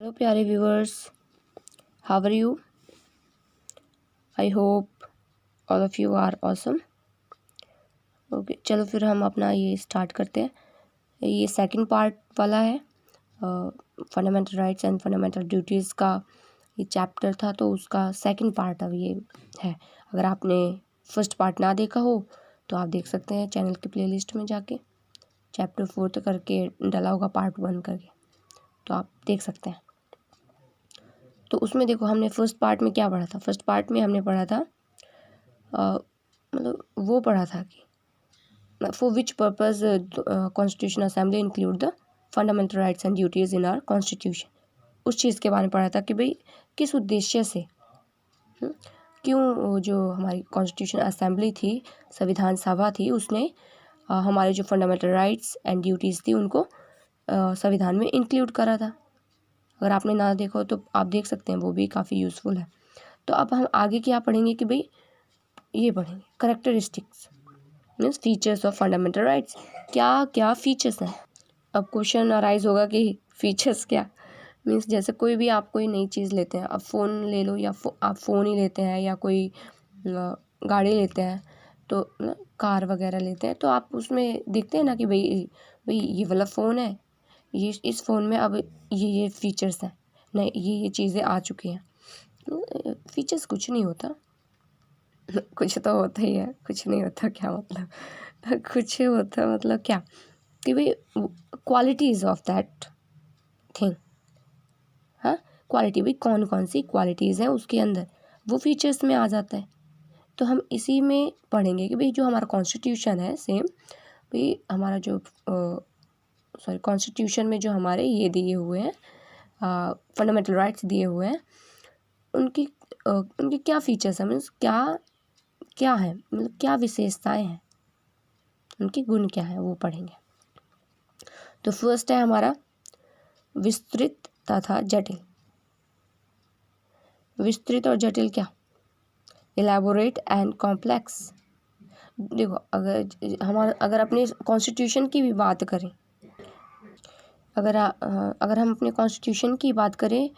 Hello प्यारे viewers, how are you? I hope all of you are awesome. Okay, चलो फिर हम अपना ये स्टार्ट करते हैं। ये सेकंड पार्ट वाला है, fundamental rights and fundamental duties का ये चैप्टर था, तो उसका सेकंड पार्ट अब ये है। अगर आपने फर्स्ट पार्ट ना देखा हो तो आप देख सकते हैं चैनल की प्लेलिस्ट में जाके, चैप्टर 4 करके डाला होगा पार्ट 1 करके, तो आप देख सकते हैं। तो उसमें देखो हमने फर्स्ट पार्ट में क्या पढ़ा था। फर्स्ट पार्ट में हमने पढ़ा था मतलब वो पढ़ा था कि for which purpose constitution assembly include the fundamental rights and duties in our constitution. उस चीज़ के बारे में पढ़ा था कि भाई किस उद्देश्य से, क्यों जो हमारी कॉन्स्टिट्यूशन असेंबली थी, संविधान सभा थी, उसने हमारे जो फंडामेंटल राइट्स एंड ड्यूटीज़ थी उनको संविधान में इंक्लूड करा था। अगर आपने ना देखा हो तो आप देख सकते हैं, वो भी काफ़ी यूज़फुल है। तो अब हम आगे क्या पढ़ेंगे कि भाई ये पढ़ेंगे characteristics means features of fundamental rights. क्या क्या फीचर्स हैं। अब क्वेश्चन अराइज होगा कि फीचर्स क्या मीन्स, जैसे कोई भी आप कोई नई चीज़ लेते हैं, अब फ़ोन ले लो या आप फ़ोन ही लेते हैं या कोई गाड़ी लेते हैं, तो कार वगैरह लेते हैं, तो आप उसमें देखते हैं ना कि भाई ये वाला फ़ोन है, ये इस फ़ोन में अब ये फीचर्स हैं, नहीं ये चीज़ें आ चुकी हैं। फीचर्स कुछ नहीं होता कुछ तो होता ही है, कुछ नहीं होता क्या मतलब कुछ होता मतलब क्या कि भाई क्वालिटीज़ ऑफ दैट थिंग। हाँ, क्वालिटी, भाई कौन कौन सी क्वालिटीज़ हैं उसके अंदर, वो फीचर्स में आ जाता है। तो हम इसी में पढ़ेंगे कि भाई जो हमारा कॉन्स्टिट्यूशन है सेम, भाई हमारा जो कॉन्स्टिट्यूशन में जो हमारे ये दिए हुए हैं फंडामेंटल राइट्स दिए हुए हैं, उनकी क्या फीचर्स हैं, मीन्स क्या है, मतलब क्या विशेषताएं हैं, उनके गुण क्या है, वो पढ़ेंगे। तो फर्स्ट है हमारा विस्तृत तथा जटिल। विस्तृत और जटिल क्या, इलैबोरेट एंड कॉम्प्लेक्स। देखो अगर अपने कॉन्स्टिट्यूशन की भी बात करें, अगर हम अपने कॉन्स्टिट्यूशन की बात करें,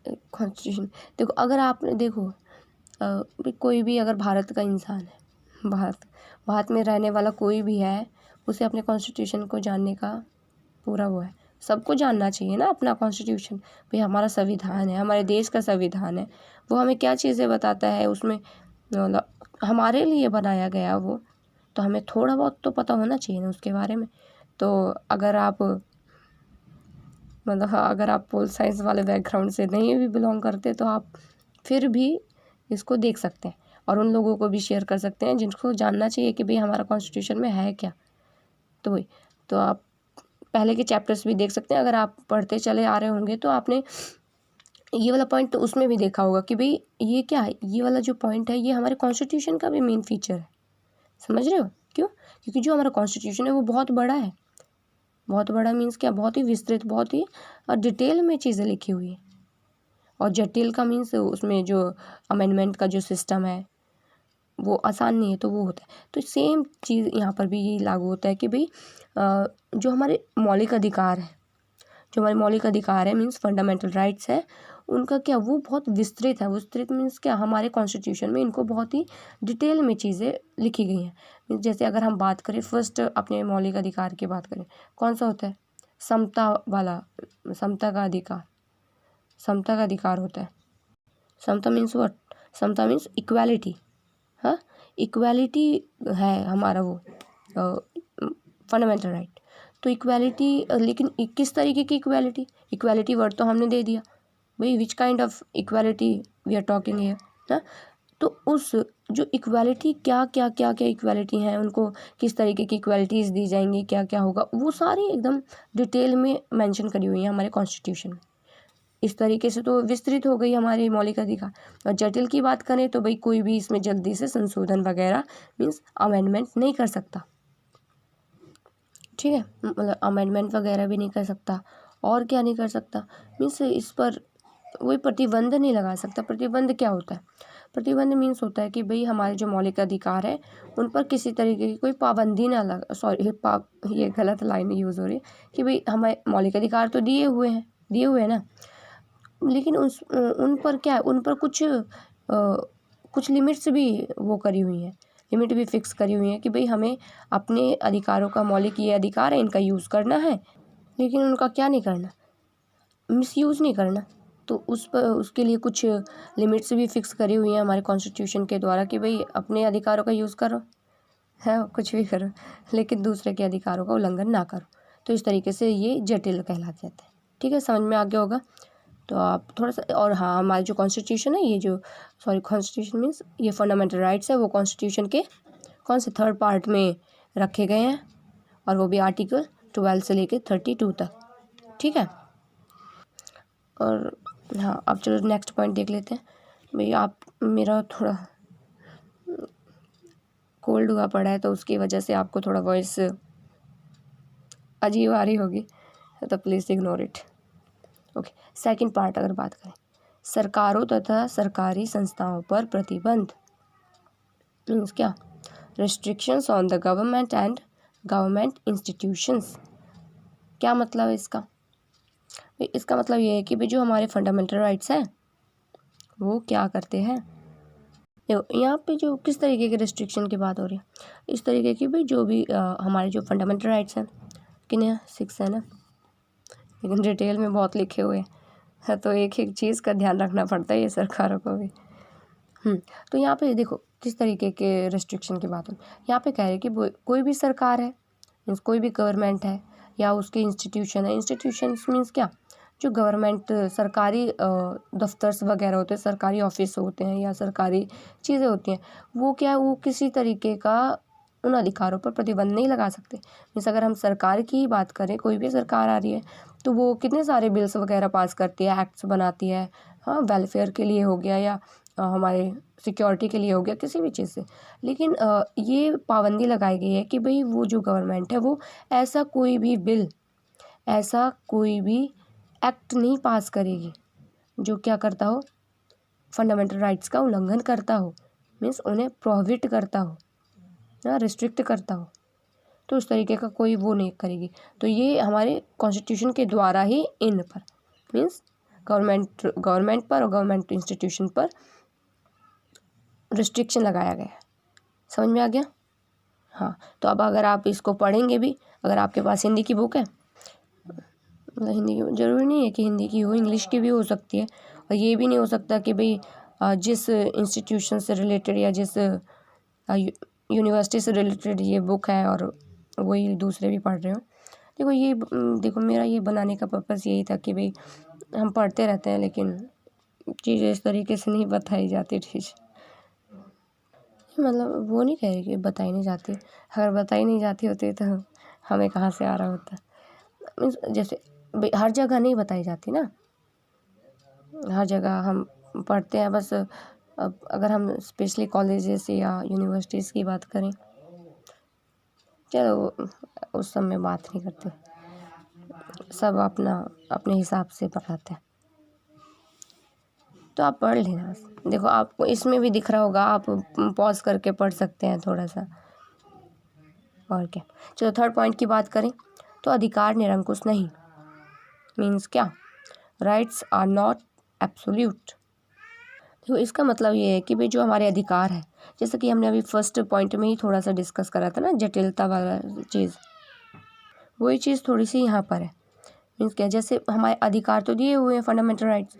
कॉन्स्टिट्यूशन देखो, अगर आपने देखो कोई भी अगर भारत का इंसान है, भारत में रहने वाला कोई भी है, उसे अपने कॉन्स्टिट्यूशन को जानने का पूरा वो है। सबको जानना चाहिए ना अपना कॉन्स्टिट्यूशन, भाई हमारा संविधान है, हमारे देश का संविधान है, वो हमें क्या चीज़ें बताता है, उसमें मतलब हमारे लिए बनाया गया वो, तो हमें थोड़ा बहुत तो पता होना चाहिए ना उसके बारे में। तो अगर आप मतलब अगर आप पोल साइंस वाले बैकग्राउंड से नहीं भी बिलोंग करते, तो आप फिर भी इसको देख सकते हैं और उन लोगों को भी शेयर कर सकते हैं जिनको जानना चाहिए कि भाई हमारा कॉन्स्टिट्यूशन में है क्या। तो वही, तो आप पहले के चैप्टर्स भी देख सकते हैं, अगर आप पढ़ते चले आ रहे होंगे तो आपने ये वाला पॉइंट तो उसमें भी देखा होगा कि भाई ये क्या है, ये वाला जो पॉइंट है ये हमारे कॉन्स्टिट्यूशन का भी मेन फीचर है। समझ रहे हो क्यों? क्योंकि जो हमारा कॉन्स्टिट्यूशन है वो बहुत बड़ा है। बहुत बड़ा मीन्स क्या, बहुत ही विस्तृत, बहुत ही डिटेल में चीज़ें लिखी हुई है। और जटिल का मीन्स उसमें जो अमेंडमेंट का जो सिस्टम है वो आसान नहीं है, तो वो होता है। तो सेम चीज़ यहाँ पर भी यही लागू होता है कि भाई जो हमारे मौलिक अधिकार है, जो हमारे मौलिक अधिकार है मीन्स फंडामेंटल राइट्स है, उनका क्या, वो बहुत विस्तृत है। विस्तृत मीन्स क्या, हमारे कॉन्स्टिट्यूशन में इनको बहुत ही डिटेल में चीज़ें लिखी गई हैं। जैसे अगर हम बात करें फर्स्ट अपने मौलिक अधिकार की बात करें, कौन सा होता है, समता वाला, समता का अधिकार, समता का अधिकार होता है। समता मीन्स व्हाट, समता मीन्स इक्वालिटी। हाँ, इक्वालिटी है हमारा वो फंडामेंटल राइट। तो इक्वालिटी, लेकिन किस तरीके की इक्वालिटी, इक्वालिटी वर्ड तो हमने दे दिया भाई, which kind of equality we are talking here. हाँ, तो उस जो इक्वालिटी क्या क्या क्या क्या इक्वालिटी हैं, उनको किस तरीके की इक्वालिटीज़ दी जाएंगी, क्या क्या होगा, वो सारी एकदम डिटेल में मेंशन करी हुई है हमारे कॉन्स्टिट्यूशन में। इस तरीके से तो विस्तृत हो गई हमारी मौलिक अधिकार। और जटिल की बात करें तो भाई कोई भी इसमें जल्दी से संशोधन वगैरह मीन्स अमेंडमेंट नहीं कर सकता, ठीक है, मतलब अमेंडमेंट वगैरह भी नहीं कर सकता। और क्या नहीं कर सकता मीन्स इस पर कोई प्रतिबंध नहीं लगा सकता। प्रतिबंध क्या होता है, प्रतिबंध मीन्स होता है कि भाई हमारे जो मौलिक अधिकार है उन पर किसी तरीके की कोई पाबंदी ना लगा, सॉरी ये गलत लाइन यूज़ हो रही है कि भाई हमें मौलिक अधिकार तो दिए हुए हैं, दिए हुए हैं ना, लेकिन उन पर क्या है, उन पर कुछ लिमिट्स भी वो करी हुई हैं, लिमिट भी फिक्स करी हुई हैं कि भाई हमें अपने अधिकारों का, मौलिक ये अधिकार है, इनका यूज़ करना है, लेकिन उनका क्या नहीं करना, मिसयूज़ नहीं करना। तो उसके लिए कुछ लिमिट्स भी फिक्स करी हुई हैं हमारे कॉन्स्टिट्यूशन के द्वारा कि भाई अपने अधिकारों का यूज़ करो, है कुछ भी करो, लेकिन दूसरे के अधिकारों का उल्लंघन ना करो। तो इस तरीके से ये जटिल कहलाते जाते हैं। ठीक है, समझ में आ गया होगा। तो आप थोड़ा सा, और हाँ, हमारे जो कॉन्स्टिट्यूशन है, ये जो कॉन्स्टिट्यूशन मीन्स ये फंडामेंटल राइट्स है, वो कॉन्स्टिट्यूशन के कौन से 3rd पार्ट में रखे गए हैं, और वो भी आर्टिकल 12 से लेके 32 तक। ठीक है, और हाँ, अब चलो नेक्स्ट पॉइंट देख लेते हैं। भाई आप, मेरा थोड़ा कोल्ड हुआ पड़ा है, तो उसकी वजह से आपको थोड़ा वॉइस अजीब आ रही होगी, तो please ignore it. Okay, second part अगर बात करें, सरकारों तथा सरकारी संस्थाओं पर प्रतिबंध मीन्स क्या, restrictions on the government and government institutions. क्या मतलब है इसका? इसका मतलब ये है कि भाई जो हमारे फंडामेंटल राइट्स हैं वो क्या करते हैं। देखो यहाँ पे जो किस तरीके के रिस्ट्रिक्शन की बात हो रही है, इस तरीके की भाई जो भी हमारे जो फंडामेंटल राइट्स हैं, कितने 6 है ना, लेकिन डिटेल में बहुत लिखे हुए हैं, तो एक एक चीज़ का ध्यान रखना पड़ता है ये सरकारों को भी। तो यहाँ पे देखो किस तरीके के रिस्ट्रिक्शन की बात हो, यहाँ पे कह रहे हैं कि कोई भी सरकार है मीन्स कोई भी गवर्नमेंट है या उसके इंस्टीट्यूशन है, इंस्टीट्यूशंस मीन्स क्या, जो गवर्नमेंट सरकारी दफ्तर्स वगैरह होते हैं, सरकारी ऑफिस होते हैं या सरकारी चीज़ें होती हैं, वो क्या है, वो किसी तरीके का उन अधिकारों पर प्रतिबंध नहीं लगा सकते। मीन्स अगर हम सरकार की ही बात करें, कोई भी सरकार आ रही है तो वो कितने सारे बिल्स वगैरह पास करती है, एक्ट्स बनाती है, हाँ, वेलफेयर के लिए हो गया या हमारे सिक्योरिटी के लिए हो गया, किसी भी चीज़ से। लेकिन ये पाबंदी लगाई गई है कि भाई वो जो गवर्नमेंट है वो ऐसा कोई भी बिल, ऐसा कोई भी एक्ट नहीं पास करेगी जो क्या करता हो, फंडामेंटल राइट्स का उल्लंघन करता हो, मीन्स उन्हें प्रोहिबिट करता हो या रिस्ट्रिक्ट करता हो। तो उस तरीके का कोई वो नहीं करेगी। तो ये हमारे कॉन्स्टिट्यूशन के द्वारा ही इन पर मीन्स गवर्नमेंट पर और गवर्नमेंट इंस्टीट्यूशन पर रिस्ट्रिक्शन लगाया गया है। समझ में आ गया? हाँ, तो अब अगर आप इसको पढ़ेंगे भी, अगर आपके पास हिंदी की बुक है, मतलब हिंदी की ज़रूरी नहीं है कि हिंदी की हो, इंग्लिश की भी हो सकती है, और ये भी नहीं हो सकता कि भाई जिस इंस्टीट्यूशन से रिलेटेड या जिस यूनिवर्सिटी से रिलेटेड ये बुक है और वही दूसरे भी पढ़ रहे हो। देखो मेरा ये बनाने का पर्पज़ यही था कि भाई हम पढ़ते रहते हैं लेकिन चीज़ें इस तरीके से नहीं बताई जाती। ठीक, मतलब वो नहीं कह रही कि बताई नहीं जाती, अगर बताई नहीं जाती होती तो हमें कहाँ से आ रहा होता। मीन्स जैसे हर जगह नहीं बताई जाती ना, हर जगह हम पढ़ते हैं बस। अब अगर हम स्पेशली कॉलेजेस या यूनिवर्सिटीज़ की बात करें, चलो उस सब में बात नहीं करते, सब अपने हिसाब से पढ़ाते हैं, तो आप पढ़ लेना बस। देखो आपको इसमें भी दिख रहा होगा, आप पॉज करके पढ़ सकते हैं थोड़ा सा, और क्या। चलो 3rd पॉइंट की बात करें, तो अधिकार निरंकुश नहीं, मीन्स क्या, राइट्स आर नॉट एब्सोल्यूट। देखो इसका मतलब ये है कि भाई जो हमारे अधिकार है, जैसे कि हमने अभी फर्स्ट पॉइंट में ही थोड़ा सा डिस्कस करा था ना, जटिलता वाला चीज़, वही चीज़ थोड़ी सी यहाँ पर है। मीन्स क्या, जैसे हमारे अधिकार तो दिए हुए हैं फंडामेंटल राइट्स,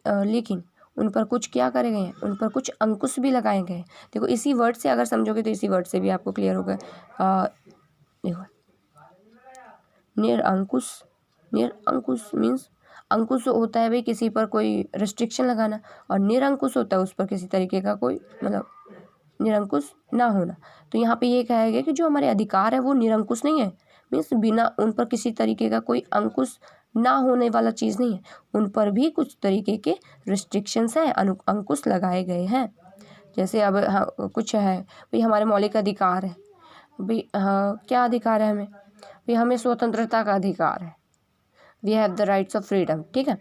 लेकिन उन पर कुछ क्या करे गए हैं, उन पर कुछ अंकुश भी लगाए गए हैं। देखो इसी वर्ड से अगर समझोगे तो इसी वर्ड से भी आपको क्लियर होगा। देखो निरंकुश मीन्स अंकुश होता है भाई किसी पर कोई रिस्ट्रिक्शन लगाना, और निरंकुश होता है उस पर किसी तरीके का कोई मतलब निरंकुश ना होना। तो यहाँ पे ये कहा गया कि जो हमारे अधिकार है वो निरंकुश नहीं है, मीन्स बिना उन पर किसी तरीके का कोई अंकुश ना होने वाला चीज़ नहीं है, उन पर भी कुछ तरीके के रिस्ट्रिक्शंस हैं, अंकुश लगाए गए हैं। जैसे अब कुछ है भाई हमारे मौलिक अधिकार है, भाई क्या अधिकार है हमें, भाई हमें स्वतंत्रता का अधिकार है, we have the rights of freedom, ठीक है,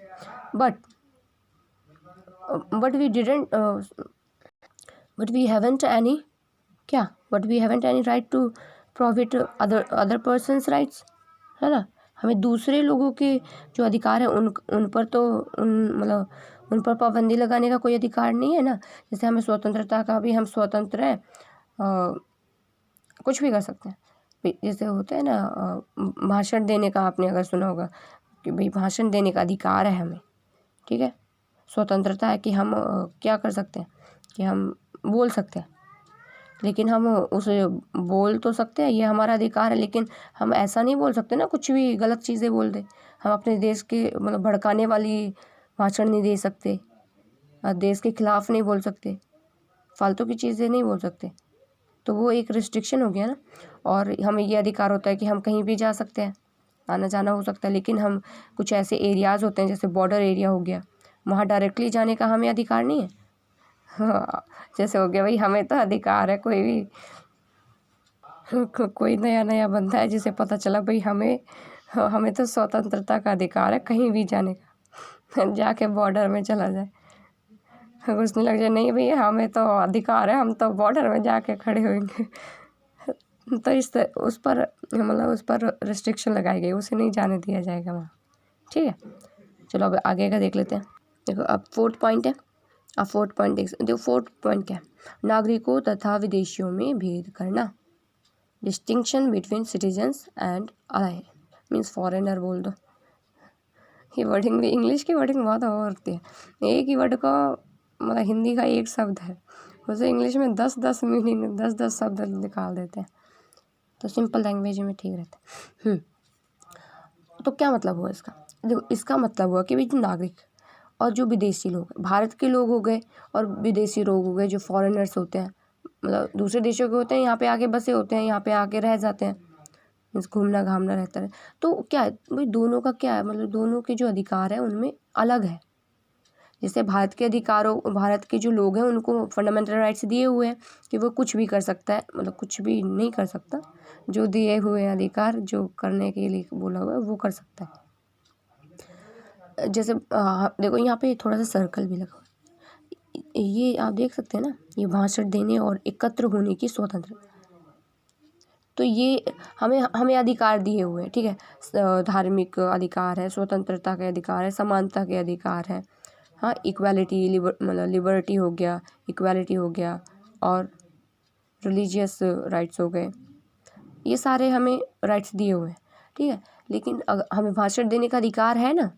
but we haven't any but we haven't any right to prohibit other persons rights, है ना। हमें दूसरे लोगों के जो अधिकार है उन पर तो उन पर पाबंदी लगाने का कोई अधिकार नहीं है ना। जैसे हमें स्वतंत्रता का भी, हम स्वतंत्र हैं, कुछ भी कर सकते हैं। जैसे होता है ना भाषण देने का, आपने अगर सुना होगा कि भाई भाषण देने का अधिकार है हमें, ठीक है। स्वतंत्रता है कि हम क्या कर सकते हैं कि हम बोल सकते हैं, लेकिन हम उसे बोल तो सकते हैं, ये हमारा अधिकार है, लेकिन हम ऐसा नहीं बोल सकते ना कुछ भी गलत चीज़ें बोल दे। हम अपने देश के भड़काने वाली भाषण नहीं दे सकते, देश के खिलाफ नहीं बोल सकते, फालतू की चीज़ें नहीं बोल सकते। तो वो एक रिस्ट्रिक्शन हो गया ना। और हमें ये अधिकार होता है कि हम कहीं भी जा सकते हैं, आना जाना हो सकता है, लेकिन हम कुछ ऐसे एरियाज़ होते हैं जैसे बॉर्डर एरिया हो गया, वहाँ डायरेक्टली जाने का हमें अधिकार नहीं है। हाँ, जैसे हो गया भाई, हमें तो अधिकार है, कोई भी कोई नया बंदा है जिसे पता चला भाई हमें तो स्वतंत्रता का अधिकार है कहीं भी जाने का, जाके बॉर्डर में चला जाए, घुसने लग जाए, नहीं भैया हमें तो अधिकार है, हम तो बॉर्डर में जाके खड़े होंगे। तो उस पर रिस्ट्रिक्शन लगाई गई, उसे नहीं जाने दिया जाएगा वहाँ, ठीक है। चलो अब आगे का देख लेते हैं। देखो अब फोर्थ पॉइंट है, अब फोर्थ पॉइंट देखो फोर्थ पॉइंट क्या है, नागरिकों तथा विदेशियों में भेद करना, डिस्टिंक्शन बिटवीन सिटीजन्स एंड अलाइ, मीन्स फॉरेनर बोल दो। ये वर्डिंग भी, इंग्लिश की वर्डिंग बहुत होती है, एक ही वर्ड को हिंदी का एक शब्द है, उसे इंग्लिश में 10 मीनिंग 10 शब्द निकाल देते हैं, तो सिंपल लैंग्वेज में ठीक रहता है। तो क्या मतलब हुआ इसका? देखो इसका मतलब हुआ कि भाई जो नागरिक और जो विदेशी लोग, भारत के लोग हो गए और विदेशी लोग हो गए, जो फॉरेनर्स होते हैं, दूसरे देशों के होते हैं, यहाँ पे आके बसे होते हैं, यहाँ पे आके रह जाते हैं, घूमना घामना रहता है। तो क्या है भाई, दोनों का क्या है, दोनों के जो अधिकार है उनमें अलग है। जैसे भारत के जो लोग हैं उनको फंडामेंटल राइट्स दिए हुए हैं कि वो कुछ भी कर सकता है, कुछ भी नहीं कर सकता, जो दिए हुए अधिकार जो करने के लिए बोला हुआ है वो कर सकता है। जैसे देखो यहाँ पे थोड़ा सा सर्कल भी लगा हुआ है, ये आप देख सकते हैं ना, ये भाषण देने और एकत्र होने की स्वतंत्रता, तो ये हमें अधिकार दिए हुए हैं, ठीक है। धार्मिक अधिकार है, स्वतंत्रता के अधिकार है, समानता के अधिकार है, हाँ, इक्वालिटी लिबर्टी हो गया, इक्वालिटी हो गया, और रिलीजियस राइट्स हो गए, ये सारे हमें राइट्स दिए हुए हैं, ठीक है। लेकिन हमें भाषण देने का अधिकार है ना,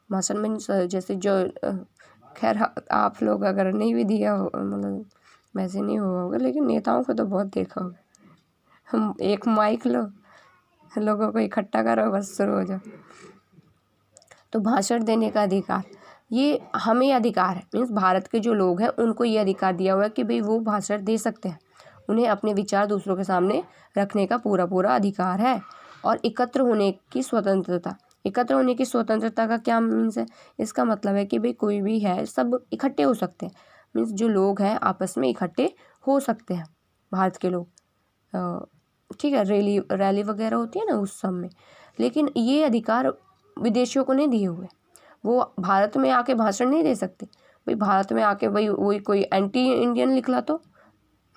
भाषण में जैसे जो खैर आप लोग अगर नहीं भी दिया हो, वैसे नहीं हुआ होगा, लेकिन नेताओं को तो बहुत देखा होगा, हम एक माइक लो, लोगों को इकट्ठा करो, बस शुरू हो जाओ। तो भाषण देने का अधिकार ये हमें अधिकार है, मीन्स भारत के जो लोग हैं उनको ये अधिकार दिया हुआ है कि भाई वो भाषण दे सकते हैं, उन्हें अपने विचार दूसरों के सामने रखने का पूरा अधिकार है। और एकत्र होने की स्वतंत्रता का क्या मीन्स है? इसका मतलब है कि भाई कोई भी है, सब इकट्ठे हो सकते हैं, मीन्स जो लोग हैं आपस में इकट्ठे हो सकते हैं, भारत के लोग, ठीक है। रैली वगैरह होती है ना उस सब में, लेकिन ये अधिकार विदेशियों को नहीं दिए हुए, वो भारत में आके भाषण नहीं दे सकते। भाई भारत में आके भाई वही कोई एंटी इंडियन निकला तो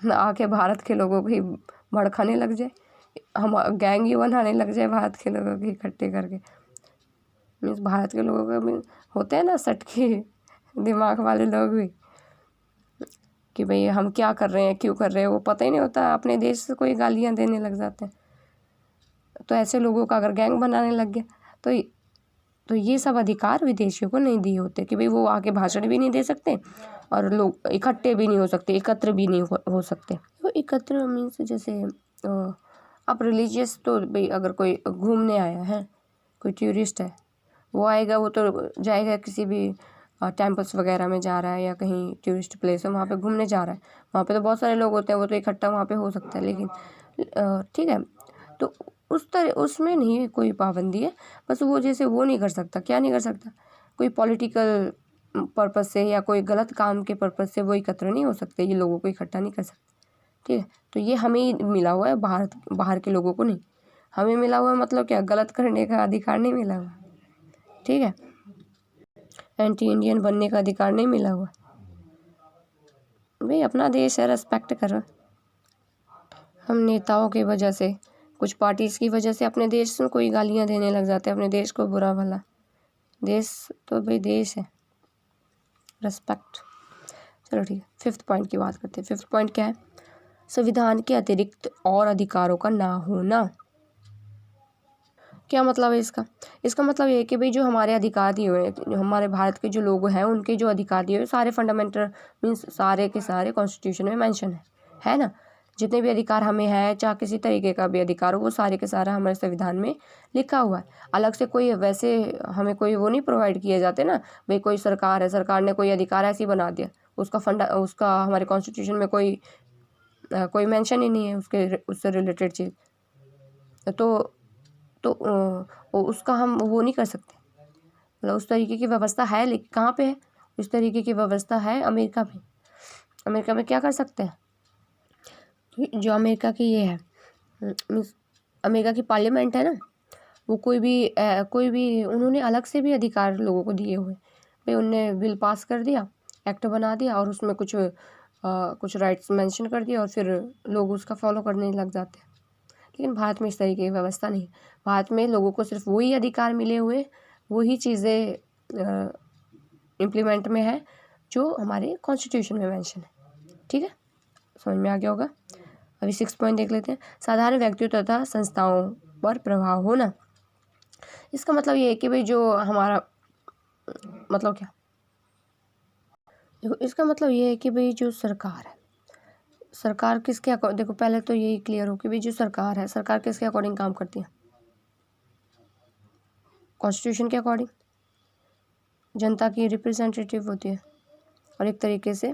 आके भारत के लोगों को ही भड़काने लग जाए, हम गैंग ही बनाने लग जाए भारत के लोगों की इकट्ठे करके, मीन्स भारत के लोगों का भी होते हैं ना सटके दिमाग वाले लोग भी, कि भाई हम क्या कर रहे हैं, क्यों कर रहे हैं, वो पता ही नहीं होता, अपने देश से कोई गालियाँ देने लग जाते हैं। तो ऐसे लोगों का अगर गैंग बनाने लग गया तो ये सब अधिकार विदेशियों को नहीं दिए होते, कि भाई वो आके भाषण भी नहीं दे सकते और लोग इकट्ठे भी नहीं हो सकते, एकत्र भी नहीं हो सकते। तो एकत्र मीन्स जैसे आप रिलीजियस, तो भाई अगर कोई घूमने आया है, कोई टूरिस्ट है, वो आएगा, वो तो जाएगा किसी भी टेम्पल्स वगैरह में जा रहा है या कहीं टूरिस्ट प्लेस है वहाँ पे घूमने जा रहा है, वहाँ पे तो बहुत सारे लोग होते हैं, वो तो इकट्ठा वहाँ पे हो सकता है, लेकिन ठीक है, तो उसमें नहीं कोई पाबंदी है, बस वो जैसे वो नहीं कर सकता, क्या नहीं कर सकता, कोई पॉलिटिकल पर्पस से या कोई गलत काम के पर्पस से वो एकत्र नहीं हो सकते, ये लोगों को इकट्ठा नहीं कर सकते, ठीक है। तो ये हमें ही मिला हुआ है, बाहर के लोगों को नहीं, हमें मिला हुआ है, मतलब क्या, गलत करने का अधिकार नहीं मिला हुआ, ठीक है, एंटी इंडियन बनने का अधिकार नहीं मिला हुआ। भाई अपना देश है, रेस्पेक्ट करो। हम नेताओं की वजह से कुछ पार्टीज़ की वजह से अपने देश में कोई गालियाँ देने लग जाते हैं, अपने देश को बुरा भला। देश तो भाई देश है, रेस्पेक्ट। चलो ठीक है, 5th पॉइंट की बात करते हैं। 5th पॉइंट क्या है? संविधान के अतिरिक्त और अधिकारों का ना होना। क्या मतलब है इसका? इसका मतलब ये है कि भाई जो हमारे अधिकार दिए हुए हैं, जो हमारे भारत के जो लोग हैं, उनके जो अधिकार दिए हुए सारे फंडामेंटल मीन्स सारे के सारे कॉन्स्टिट्यूशन में मेंशन है ना। जितने भी अधिकार हमें है, चाहे किसी तरीके का भी अधिकार हो, वो सारे के सारा हमारे संविधान में लिखा हुआ है। अलग से कोई वैसे हमें कोई वो नहीं प्रोवाइड किए जाते ना, भाई कोई सरकार है, सरकार ने कोई अधिकार ऐसे ही बना दिया, उसका हमारे कॉन्स्टिट्यूशन में कोई मेंशन ही नहीं है उससे रिलेटेड चीज़, तो उसका हम वो नहीं कर सकते। मतलब उस तरीके की व्यवस्था है, लेकिन कहाँ पे है? उस तरीके की व्यवस्था है अमेरिका में। अमेरिका में क्या कर सकते हैं? जो अमेरिका की ये है मीन्स अमेरिका की पार्लियामेंट है ना, वो कोई भी उन्होंने अलग से भी अधिकार लोगों को दिए हुए भाई। उनने बिल पास कर दिया, एक्ट बना दिया और उसमें कुछ राइट्स मेंशन कर दिया और फिर लोग उसका फॉलो करने लग जाते हैं। लेकिन भारत में इस तरीके की व्यवस्था नहीं। भारत में लोगों को सिर्फ वही अधिकार मिले हुए, वही चीज़ें इम्प्लीमेंट में है जो हमारे कॉन्स्टिट्यूशन में मेंशन है। ठीक है, समझ में आ गया होगा। अभी 6 पॉइंट देख लेते हैं। साधारण व्यक्तियों तथा संस्थाओं पर प्रभाव होना। इसका मतलब ये है कि भाई जो हमारा मतलब क्या, देखो इसका मतलब ये है कि भाई जो सरकार है, सरकार किसके अकॉर्डिंग, देखो पहले तो यही क्लियर हो कि भाई जो सरकार है, सरकार किसके अकॉर्डिंग काम करती है? कॉन्स्टिट्यूशन के अकॉर्डिंग। जनता की रिप्रेजेंटेटिव होती है और एक तरीके से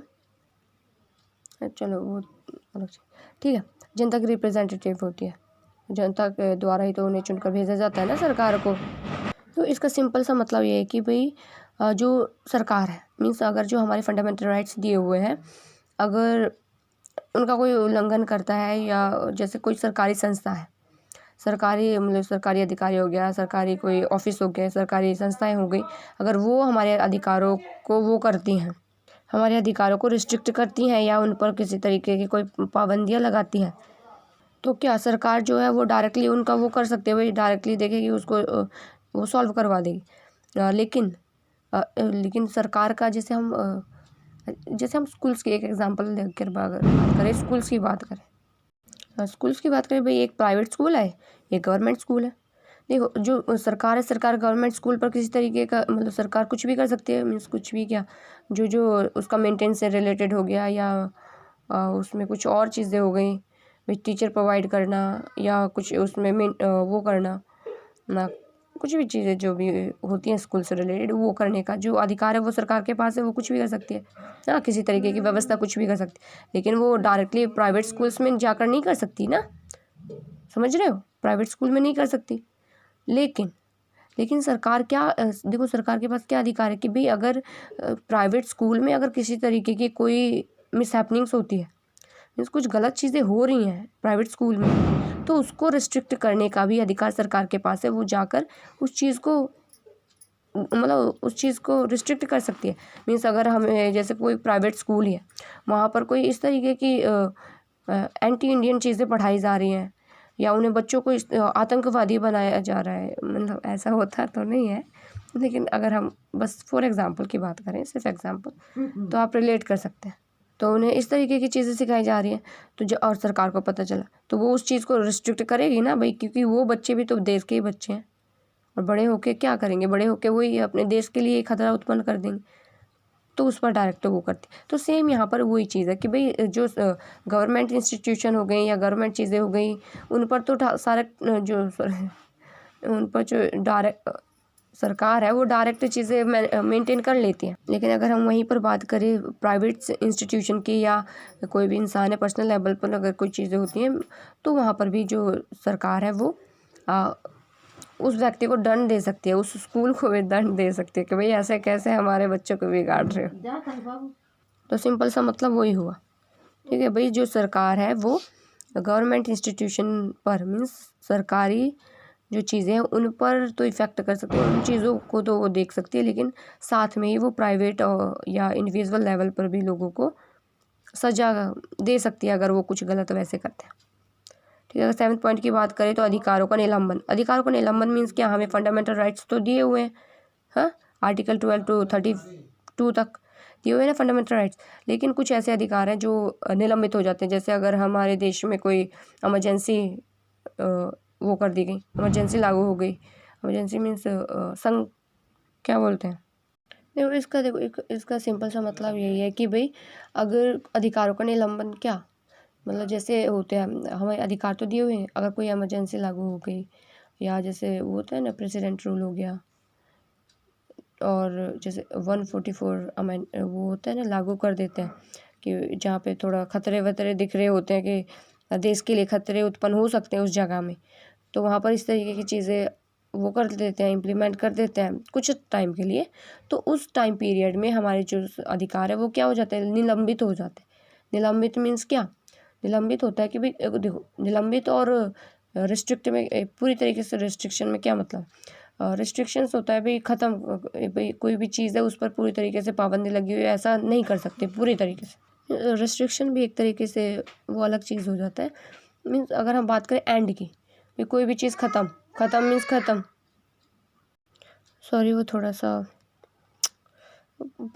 चलो वो अलग से, ठीक है, जनता की रिप्रेजेंटेटिव होती है, जनता के द्वारा ही तो उन्हें चुनकर भेजा जाता है ना सरकार को। तो इसका सिंपल सा मतलब ये है कि भाई जो सरकार है मीन्स अगर जो हमारे फंडामेंटल राइट्स दिए हुए हैं, अगर उनका कोई उल्लंघन करता है, या जैसे कोई सरकारी संस्था है, सरकारी मतलब सरकारी अधिकारी हो गया, सरकारी कोई ऑफिस हो गया, सरकारी संस्थाएं हो गई, अगर वो हमारे अधिकारों को वो करती हैं, हमारे अधिकारों को रिस्ट्रिक्ट करती हैं या उन पर किसी तरीके की कोई पाबंदियाँ लगाती हैं, तो क्या सरकार जो है वो डायरेक्टली उनका वो कर सकते हैं, भाई डायरेक्टली देखेगी उसको वो सॉल्व करवा देगी। लेकिन सरकार का जैसे हम स्कूल्स की एक एग्जांपल लेकर बात करें, स्कूल्स की बात करें, भाई एक प्राइवेट स्कूल है, एक गवर्नमेंट स्कूल है। देखो जो सरकार है, सरकार गवर्नमेंट स्कूल पर किसी तरीके का मतलब सरकार कुछ भी कर सकती है, मीन्स कुछ भी क्या, जो उसका मेंटेनेंस से रिलेटेड हो गया या उसमें कुछ और चीज़ें हो गई, भाई टीचर प्रोवाइड करना या कुछ उसमें वो करना ना, कुछ भी चीज़ें जो भी होती हैं स्कूल से रिलेटेड, वो करने का जो अधिकार है वो सरकार के पास है, वो कुछ भी कर सकती है ना, किसी तरीके की व्यवस्था कुछ भी कर सकती है। लेकिन वो डायरेक्टली प्राइवेट स्कूल्स में जाकर नहीं कर सकती ना, समझ रहे हो, प्राइवेट स्कूल में नहीं कर सकती। लेकिन सरकार क्या देखो सरकार के पास क्या अधिकार है कि भाई अगर प्राइवेट स्कूल में अगर किसी तरीके की कोई मिसहैपनिंग्स होती है, मीन्स कुछ गलत चीज़ें हो रही हैं प्राइवेट स्कूल में, तो उसको रिस्ट्रिक्ट करने का भी अधिकार सरकार के पास है। वो जाकर उस चीज़ को रिस्ट्रिक्ट कर सकती है। मीन्स अगर हमें जैसे कोई प्राइवेट स्कूल है, वहाँ पर कोई इस तरीके की एंटी इंडियन चीज़ें पढ़ाई जा रही हैं या उन्हें बच्चों को आतंकवादी बनाया जा रहा है, मतलब ऐसा होता तो नहीं है, लेकिन अगर हम बस फॉर एग्ज़ाम्पल की बात करें, सिर्फ एग्ज़ाम्पल, तो आप रिलेट कर सकते हैं। तो उन्हें इस तरीके की चीज़ें सिखाई जा रही हैं, तो जो और सरकार को पता चला तो वो उस चीज़ को रिस्ट्रिक्ट करेगी ना भाई, क्योंकि वो बच्चे भी तो देश के ही बच्चे हैं और बड़े होके क्या करेंगे, बड़े होके वही अपने देश के लिए खतरा उत्पन्न कर देंगे, तो उस पर डायरेक्ट वो करती। तो सेम यहाँ पर वही चीज़ है कि भाई जो गवर्नमेंट इंस्टीट्यूशन हो गई या गवर्नमेंट चीज़ें हो गई, उन पर तो सारे उन पर जो डायरेक्ट सरकार है वो डायरेक्ट चीज़ें मेंटेन कर लेती है। लेकिन अगर हम वहीं पर बात करें प्राइवेट इंस्टीट्यूशन की या कोई भी इंसान है पर्सनल लेवल पर अगर कोई चीज़ें होती हैं, तो वहाँ पर भी जो सरकार है वो उस व्यक्ति को दंड दे सकती है, उस स्कूल को भी दंड दे सकती है कि भाई ऐसे कैसे हमारे बच्चों को बिगाड़ रहे हो। तो सिंपल सा मतलब वही हुआ, ठीक है भाई, जो सरकार है वो गवर्नमेंट इंस्टीट्यूशन पर मीन्स सरकारी जो चीज़ें हैं उन पर तो इफ़ेक्ट कर सकती है, उन चीज़ों को तो वो देख सकती है, लेकिन साथ में ही वो प्राइवेट या इंडिविजुअल लेवल पर भी लोगों को सजा दे सकती है अगर वो कुछ गलत वैसे करते हैं। ठीक है। अगर 7वें पॉइंट की बात करें तो अधिकारों का निलंबन। अधिकारों का निलंबन मीन्स क्या, हमें फंडामेंटल राइट्स तो दिए हुए हैं, हाँ, आर्टिकल 12 to 32 तक दिए हुए हैं ना फंडामेंटल राइट्स, लेकिन कुछ ऐसे अधिकार हैं जो निलंबित हो जाते हैं। जैसे अगर हमारे देश में कोई इमरजेंसी वो कर दी गई, इमरजेंसी लागू हो गई, इमरजेंसी मीन्स क्या बोलते हैं, देखो इसका सिंपल सा मतलब यही है कि भाई अगर अधिकारों का निलंबन क्या मतलब, जैसे होते हैं हमें अधिकार तो दिए हुए हैं, अगर कोई इमरजेंसी लागू हो गई, या जैसे वो होता है ना प्रेसिडेंट रूल हो गया, और जैसे 144 अमेंड वो होता है ना, लागू कर देते हैं कि जहाँ पे थोड़ा खतरे वतरे दिख रहे होते हैं कि देश के लिए खतरे उत्पन्न हो सकते हैं उस जगह में, तो वहाँ पर इस तरीके की चीज़ें वो कर देते हैं, इम्प्लीमेंट कर देते हैं कुछ टाइम के लिए। तो उस टाइम पीरियड में हमारे जो अधिकार है वो क्या हो जाते हैं, निलंबित हो जाते हैं। निलंबित मीन्स क्या, निलंबित होता है कि भाई देखो, निलंबित और रिस्ट्रिक्ट में पूरी तरीके से, रिस्ट्रिक्शन में क्या मतलब, रिस्ट्रिक्शंस होता है भाई ख़त्म, भाई कोई भी चीज़ है उस पर पूरी तरीके से पाबंदी लगी हुई है, ऐसा नहीं कर सकते पूरी तरीके से। रिस्ट्रिक्शन भी एक तरीके से वो अलग चीज़ हो जाता है। मीन्स अगर हम बात करें एंड की, भाई कोई भी चीज़ ख़त्म मीन्स ख़त्म। सॉरी, वो थोड़ा सा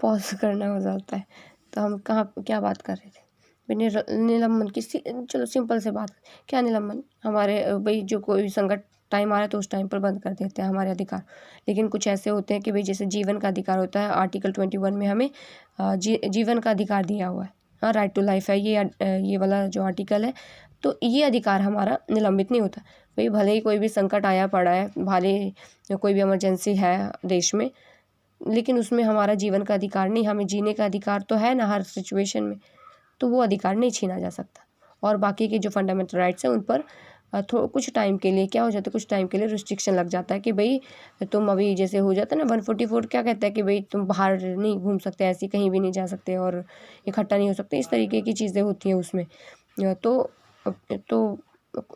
पॉज करना हो जाता है। तो हम कहाँ क्या बात कर रहे थे, निलंबन की चलो सिंपल से बात, क्या निलंबन, हमारे भाई जो कोई भी संकट टाइम आ रहा है तो उस टाइम पर बंद कर देते हैं हमारे अधिकार। लेकिन कुछ ऐसे होते हैं कि भाई जैसे जीवन का अधिकार होता है, आर्टिकल 21 में हमें जीवन का अधिकार दिया हुआ है, हाँ, राइट टू लाइफ है ये वाला जो आर्टिकल है। तो ये अधिकार हमारा निलंबित नहीं होता। भाई भले ही कोई भी संकट आया पड़ा है, भले कोई भी इमरजेंसी है देश में, लेकिन उसमें हमारा जीवन का अधिकार नहीं, हमें जीने का अधिकार तो है ना हर सिचुएशन में, तो वो अधिकार नहीं छीना जा सकता। और बाकी के जो फंडामेंटल राइट्स हैं उन पर कुछ टाइम के लिए क्या हो जाता है, कुछ टाइम के लिए रिस्ट्रिक्शन लग जाता है कि भाई तुम अभी जैसे हो जाता है ना 144 क्या कहता है कि भाई तुम बाहर नहीं घूम सकते, ऐसी कहीं भी नहीं जा सकते और इकट्ठा नहीं हो सकते, इस तरीके की चीज़ें होती हैं उसमें। तो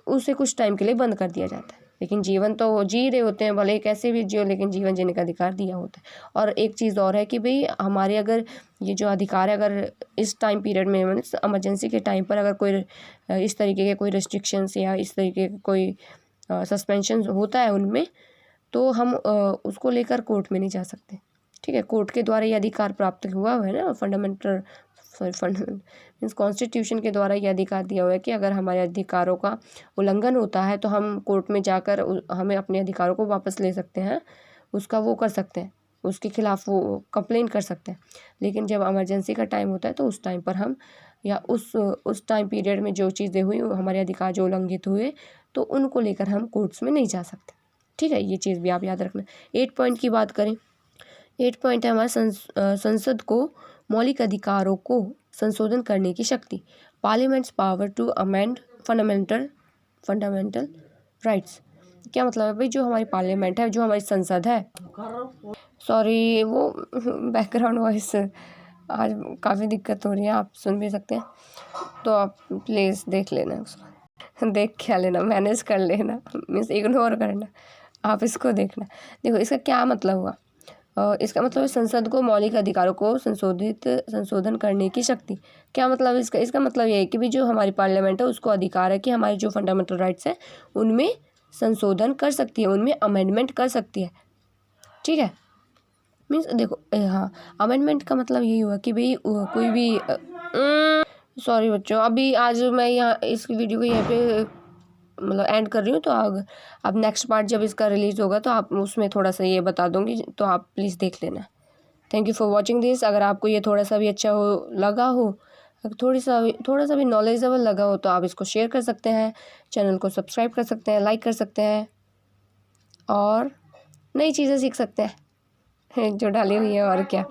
उसे कुछ टाइम के लिए बंद कर दिया जाता है। लेकिन जीवन तो वो जी रहे होते हैं, भले कैसे भी जियो, लेकिन जीवन जीने का अधिकार दिया होता है। और एक चीज़ और है कि भाई हमारे अगर ये जो अधिकार है, अगर इस टाइम पीरियड में मीन्स इमरजेंसी के टाइम पर अगर कोई इस तरीके के कोई रिस्ट्रिक्शंस या इस तरीके के कोई सस्पेंशन होता है उनमें, तो हम उसको लेकर कोर्ट में नहीं जा सकते। ठीक है, कोर्ट के द्वारा ये अधिकार प्राप्त हुआ है ना, फंडामेंटल मीन्स कॉन्स्टिट्यूशन के द्वारा ये अधिकार दिया हुआ है कि अगर हमारे अधिकारों का उल्लंघन होता है तो हम कोर्ट में जाकर हमें अपने अधिकारों को वापस ले सकते हैं, उसका वो कर सकते हैं, उसके खिलाफ वो कंप्लेन कर सकते हैं। लेकिन जब इमरजेंसी का टाइम होता है तो उस टाइम पर हम या उस टाइम पीरियड में जो चीज़ें हुई, हमारे अधिकार जो उल्लंघित हुए, तो उनको लेकर हम कोर्ट्स में नहीं जा सकते। ठीक है, ये चीज़ भी आप याद रखना। 8 पॉइंट की बात करें, 8 पॉइंट है हमारे संसद को मौलिक अधिकारों को संशोधन करने की शक्ति, parliament's power to amend fundamental rights. क्या मतलब है भाई, जो हमारी पार्लियामेंट है, जो हमारी संसद है, सॉरी वो बैकग्राउंड वॉइस आज काफ़ी दिक्कत हो रही है, आप सुन भी सकते हैं, तो आप प्लीज़ देख लेना उसको, देख क्या लेना, मैनेज कर लेना, मीन्स इग्नोर करना, आप इसको देखना। देखो इसका क्या मतलब हुआ, इसका मतलब है संसद को मौलिक अधिकारों को संशोधन करने की शक्ति। क्या मतलब इसका मतलब ये है कि भी जो हमारी पार्लियामेंट है उसको अधिकार है कि हमारे जो फंडामेंटल राइट्स हैं उनमें संशोधन कर सकती है, उनमें अमेंडमेंट कर सकती है। ठीक है, मीन्स देखो हाँ, अमेंडमेंट का मतलब यही हुआ कि भाई कोई भी सॉरी बच्चों, अभी आज मैं यहाँ इस वीडियो को यहाँ पे मतलब एंड कर रही हूँ, तो अब नेक्स्ट पार्ट जब इसका रिलीज़ होगा तो आप उसमें थोड़ा सा ये बता दूँगी, तो आप प्लीज़ देख लेना। Thank you for watching this. अगर आपको ये थोड़ा सा भी अच्छा लगा हो, थोड़ा सा भी नॉलेजेबल लगा हो, तो आप इसको शेयर कर सकते हैं, चैनल को सब्सक्राइब कर सकते हैं, लाइक कर सकते हैं और नई चीज़ें सीख सकते हैं जो डाली हुई है, और क्या।